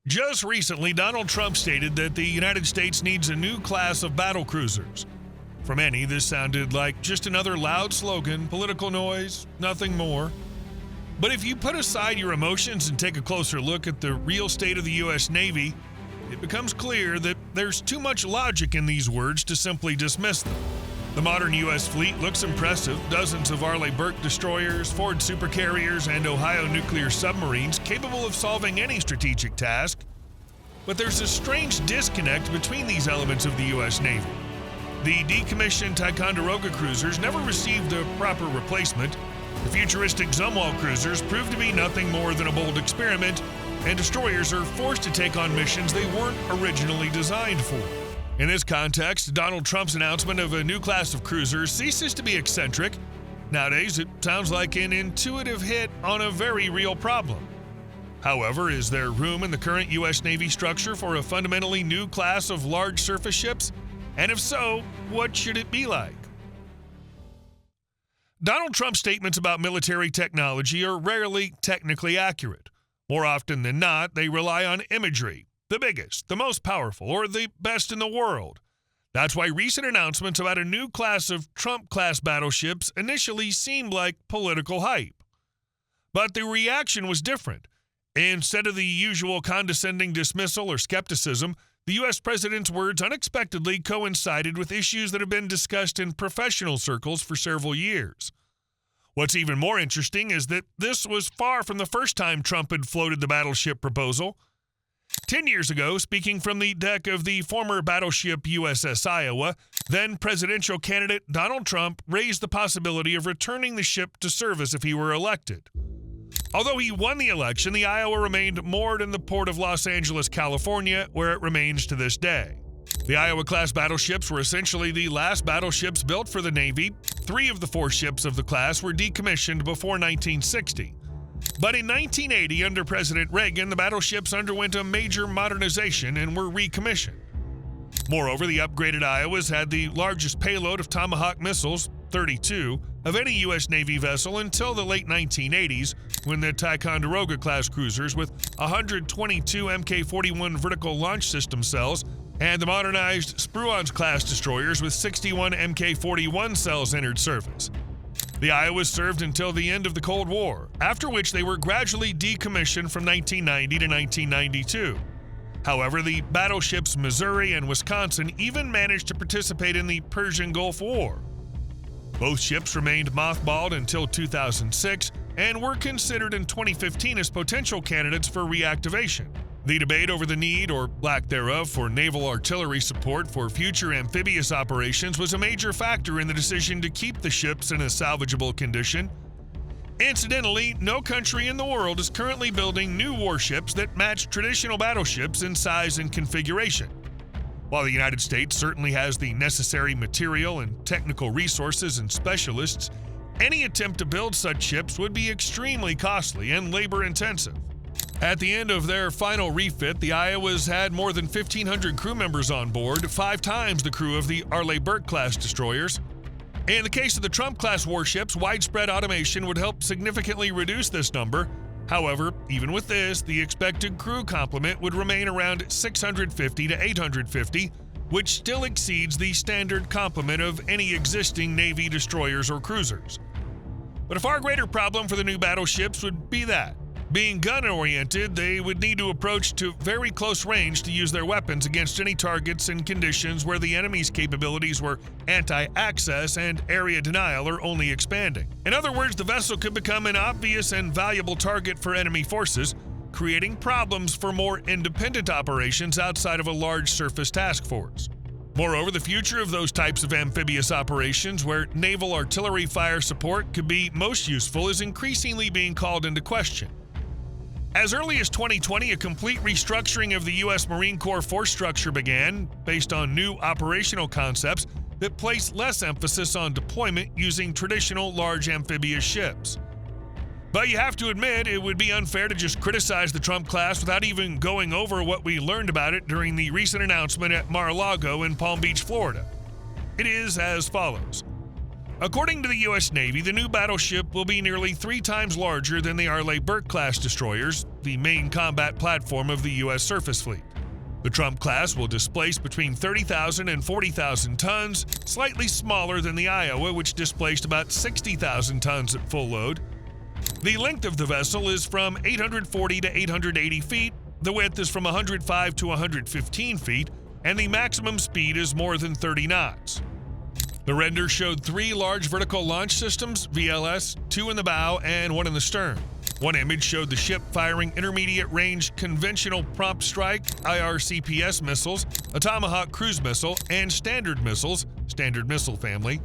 Just recently, Donald Trump stated that the United States needs a new class of battlecruisers. For many, this sounded like just another loud slogan, political noise, nothing more. But if you put aside your emotions and take a closer look at the real state of the U.S. Navy, it becomes clear that there's too much logic in these words to simply dismiss them. The modern U.S. fleet looks impressive, dozens of Arleigh Burke destroyers, Ford supercarriers, and Ohio nuclear submarines capable of solving any strategic task. But there's a strange disconnect between these elements of the U.S. Navy. The decommissioned Ticonderoga cruisers never received a proper replacement. The futuristic Zumwalt cruisers proved to be nothing more than a bold experiment, and destroyers are forced to take on missions they weren't originally designed for. In this context, Donald Trump's announcement of a new class of cruisers ceases to be eccentric. Nowadays, it sounds like an intuitive hit on a very real problem. However, is there room in the current U.S. Navy structure for a fundamentally new class of large surface ships? And if so, what should it be like? Donald Trump's statements about military technology are rarely technically accurate. More often than not, they rely on imagery. The biggest, the most powerful, or the best in the world. That's why recent announcements about a new class of Trump-class battleships initially seemed like political hype. But the reaction was different. Instead of the usual condescending dismissal or skepticism, the U.S. president's words unexpectedly coincided with issues that have been discussed in professional circles for several years. What's even more interesting is that this was far from the first time Trump had floated the battleship proposal. 10 years ago, speaking from the deck of the former battleship USS Iowa, then presidential candidate Donald Trump raised the possibility of returning the ship to service if he were elected. Although he won the election, the Iowa remained moored in the port of Los Angeles, California, where it remains to this day. The Iowa-class battleships were essentially the last battleships built for the Navy. 3 of the 4 ships of the class were decommissioned before 1960. But in 1980, under President Reagan, the battleships underwent a major modernization and were recommissioned. Moreover, the upgraded Iowas had the largest payload of Tomahawk missiles, 32, of any U.S. Navy vessel until the late 1980s, when the Ticonderoga-class cruisers with 122 Mk-41 vertical launch system cells and the modernized Spruance-class destroyers with 61 Mk-41 cells entered service. The Iowas served until the end of the Cold War, after which they were gradually decommissioned from 1990 to 1992. However, the battleships Missouri and Wisconsin even managed to participate in the Persian Gulf War. Both ships remained mothballed until 2006 and were considered in 2015 as potential candidates for reactivation. The debate over the need, or lack thereof, for naval artillery support for future amphibious operations was a major factor in the decision to keep the ships in a salvageable condition. Incidentally, no country in the world is currently building new warships that match traditional battleships in size and configuration. While the United States certainly has the necessary material and technical resources and specialists, any attempt to build such ships would be extremely costly and labor-intensive. At the end of their final refit, the Iowas had more than 1,500 crew members on board, 5 times the crew of the Arleigh Burke-class destroyers. In the case of the Trump-class warships, widespread automation would help significantly reduce this number. However, even with this, the expected crew complement would remain around 650 to 850, which still exceeds the standard complement of any existing Navy destroyers or cruisers. But a far greater problem for the new battleships would be that, being gun-oriented, they would need to approach to very close range to use their weapons against any targets in conditions where the enemy's capabilities were anti-access and area denial are only expanding. In other words, the vessel could become an obvious and valuable target for enemy forces, creating problems for more independent operations outside of a large surface task force. Moreover, the future of those types of amphibious operations where naval artillery fire support could be most useful is increasingly being called into question. As early as 2020, a complete restructuring of the U.S. Marine Corps force structure began, based on new operational concepts that place less emphasis on deployment using traditional large amphibious ships. But you have to admit, it would be unfair to just criticize the Trump class without even going over what we learned about it during the recent announcement at Mar-a-Lago in Palm Beach, Florida. It is as follows. According to the U.S. Navy, the new battleship will be nearly 3 times larger than the Arleigh Burke class destroyers, the main combat platform of the U.S. surface fleet. The Trump class will displace between 30,000 and 40,000 tons, slightly smaller than the Iowa, which displaced about 60,000 tons at full load. The length of the vessel is from 840 to 880 feet, the width is from 105 to 115 feet, and the maximum speed is more than 30 knots. The render showed 3 large vertical launch systems, VLS, 2 in the bow and 1 in the stern. One image showed the ship firing intermediate-range conventional prompt strike IRCPS missiles, a Tomahawk cruise missile, and standard missiles, Standard Missile Family.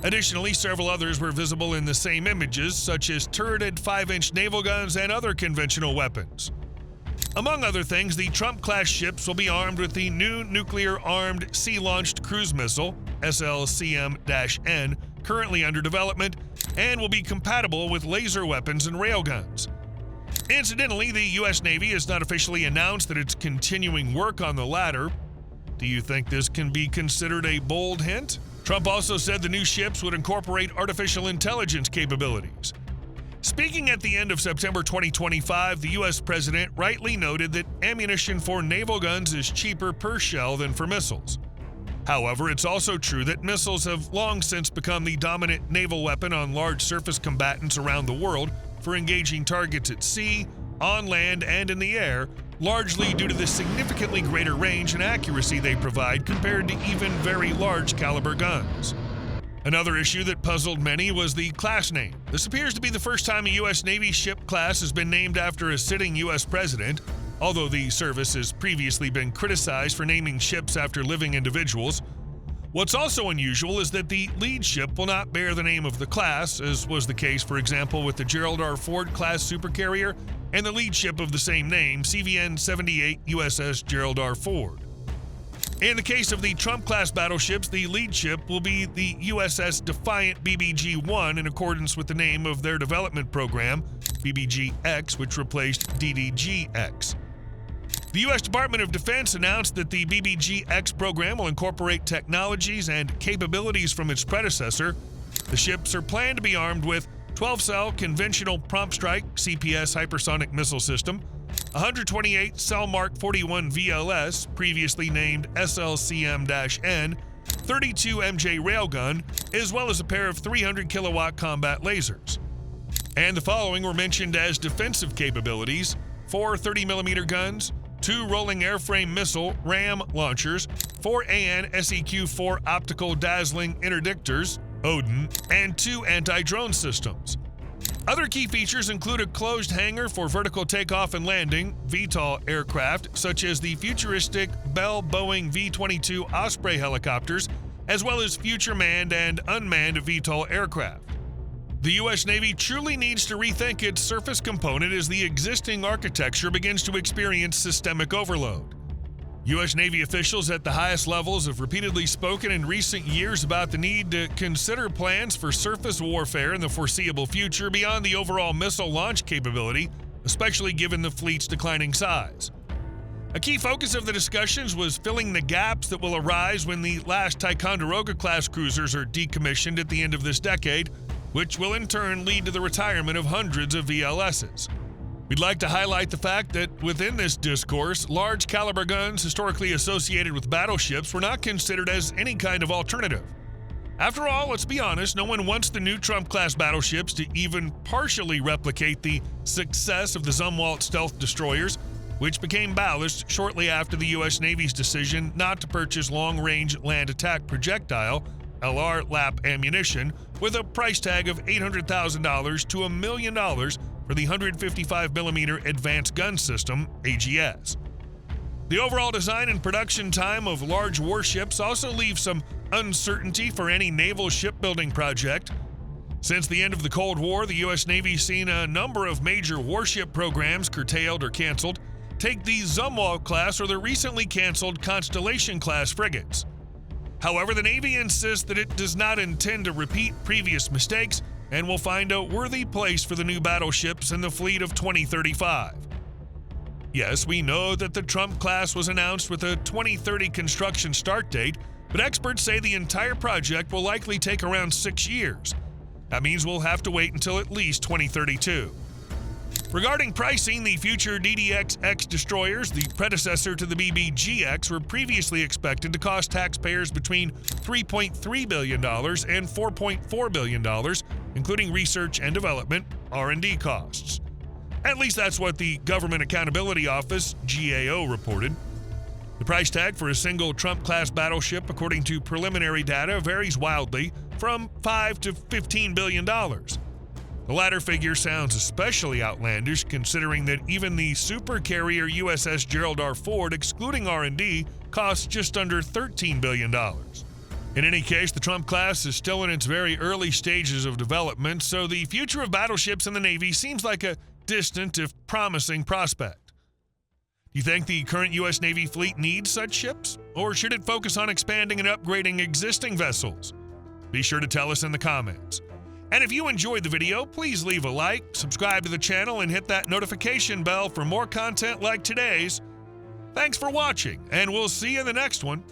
Additionally, several others were visible in the same images, such as turreted 5-inch naval guns and other conventional weapons. Among other things, the Trump-class ships will be armed with the new nuclear-armed sea-launched cruise missile, SLCM-N, currently under development, and will be compatible with laser weapons and railguns. Incidentally, the U.S. Navy has not officially announced that it's continuing work on the latter. Do you think this can be considered a bold hint? Trump also said the new ships would incorporate artificial intelligence capabilities. Speaking at the end of September 2025, the U.S. president rightly noted that ammunition for naval guns is cheaper per shell than for missiles. However, it's also true that missiles have long since become the dominant naval weapon on large surface combatants around the world for engaging targets at sea, on land, and in the air, largely due to the significantly greater range and accuracy they provide compared to even very large caliber guns. Another issue that puzzled many was the class name. This appears to be the first time a U.S. Navy ship class has been named after a sitting U.S. president, although the service has previously been criticized for naming ships after living individuals. What's also unusual is that the lead ship will not bear the name of the class, as was the case, for example, with the Gerald R. Ford class supercarrier and the lead ship of the same name, CVN-78 USS Gerald R. Ford. In the case of the Trump-class battleships, the lead ship will be the USS Defiant BBG-1 in accordance with the name of their development program, BBG-X, which replaced DDG-X. The U.S. Department of Defense announced that the BBG-X program will incorporate technologies and capabilities from its predecessor. The ships are planned to be armed with 12-cell conventional prompt strike CPS hypersonic missile system, 128 cell Mark 41 VLS, previously named SLCM-N, 32 MJ railgun, as well as a pair of 300 kilowatt combat lasers. And the following were mentioned as defensive capabilities: 4 30mm guns, 2 rolling airframe missile RAM launchers, 4 AN SEQ-4 optical dazzling interdictors, Odin, and 2 anti-drone systems. Other key features include a closed hangar for vertical takeoff and landing, VTOL aircraft, such as the futuristic Bell Boeing V-22 Osprey helicopters, as well as future manned and unmanned VTOL aircraft. The U.S. Navy truly needs to rethink its surface component as the existing architecture begins to experience systemic overload. U.S. Navy officials at the highest levels have repeatedly spoken in recent years about the need to consider plans for surface warfare in the foreseeable future beyond the overall missile launch capability, especially given the fleet's declining size. A key focus of the discussions was filling the gaps that will arise when the last Ticonderoga-class cruisers are decommissioned at the end of this decade, which will in turn lead to the retirement of hundreds of VLSs. We'd like to highlight the fact that within this discourse, large caliber guns historically associated with battleships were not considered as any kind of alternative. After all, let's be honest, no one wants the new Trump-class battleships to even partially replicate the success of the Zumwalt stealth destroyers, which became ballast shortly after the U.S. Navy's decision not to purchase long-range land attack projectile, LR LAP ammunition, with a price tag of $800,000 to $1 million for the 155mm Advanced Gun System, AGS. The overall design and production time of large warships also leaves some uncertainty for any naval shipbuilding project. Since the end of the Cold War, the U.S. Navy's seen a number of major warship programs curtailed or canceled. Take the Zumwalt class or the recently canceled Constellation class frigates. However, the Navy insists that it does not intend to repeat previous mistakes and will find a worthy place for the new battleships in the fleet of 2035. Yes, we know that the Trump class was announced with a 2030 construction start date, but experts say the entire project will likely take around 6 years. That means we'll have to wait until at least 2032. Regarding pricing, the future DDX-X destroyers, the predecessor to the BBGX, were previously expected to cost taxpayers between $3.3 billion and $4.4 billion, including research and development, R&D costs. At least that's what the Government Accountability Office, GAO, reported. The price tag for a single Trump-class battleship, according to preliminary data, varies wildly from $5 to $15 billion. The latter figure sounds especially outlandish considering that even the supercarrier USS Gerald R. Ford, excluding R&D, costs just under $13 billion. In any case, the Trump class is still in its very early stages of development, so the future of battleships in the Navy seems like a distant if promising prospect. Do you think the current U.S. Navy fleet needs such ships, or should it focus on expanding and upgrading existing vessels? Be sure to tell us in the comments. And if you enjoyed the video, please leave a like, subscribe to the channel, and hit that notification bell for more content like today's. Thanks for watching, and we'll see you in the next one.